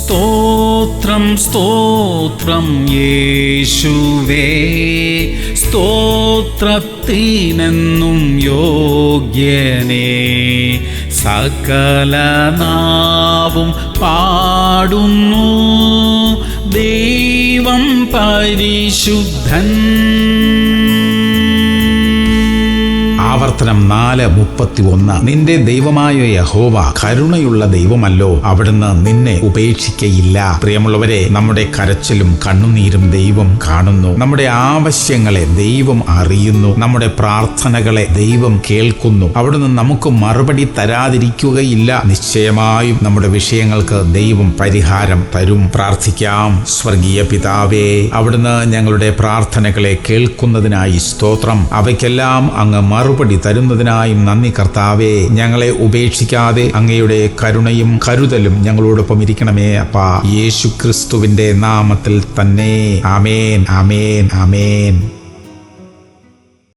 സ്തോത്രം സ്തോത്രം യേശുവേ, സ്തോത്രത്തിനെന്നും യോഗ്യനേ. സകല നാവും പാടുന്നു ദൈവം പരിശുദ്ധൻ. ആവർത്തനം 4:31. നിന്റെ ദൈവമായ യഹോവ കരുണയുള്ള ദൈവമല്ലോ, അവിടുന്ന് നിന്നെ ഉപേക്ഷിക്കയില്ല. പ്രിയമുള്ളവരെ, നമ്മുടെ കരച്ചിലും കണ്ണുനീരും ദൈവം കാണുന്നു. നമ്മുടെ ആവശ്യങ്ങളെ ദൈവം അറിയുന്നു. നമ്മുടെ പ്രാർത്ഥനകളെ ദൈവം കേൾക്കുന്നു. അവിടുന്ന് നമുക്ക് മറുപടി തരാതിരിക്കുകയില്ല. നിശ്ചയമായും നമ്മുടെ വിഷയങ്ങൾക്ക് ദൈവം പരിഹാരം തരും. പ്രാർത്ഥിക്കാം. സ്വർഗീയ പിതാവേ, അവിടുന്ന് ഞങ്ങളുടെ പ്രാർത്ഥനകളെ കേൾക്കുന്നതിനായി സ്തോത്രം. അവയ്ക്കെല്ലാം അങ്ങ് മറുപടി തരുന്നതിനായും നന്ദി കർത്താവേ. ഞങ്ങളെ ഉപേക്ഷിക്കാതെ അങ്ങയുടെ കരുണയും കരുതലും ഞങ്ങളോടൊപ്പം ഇരിക്കണമേ അപ്പാ. യേശു ക്രിസ്തുവിന്റെ നാമത്തിൽ തന്നെ. ആമേൻ, ആമേൻ, ആമേൻ.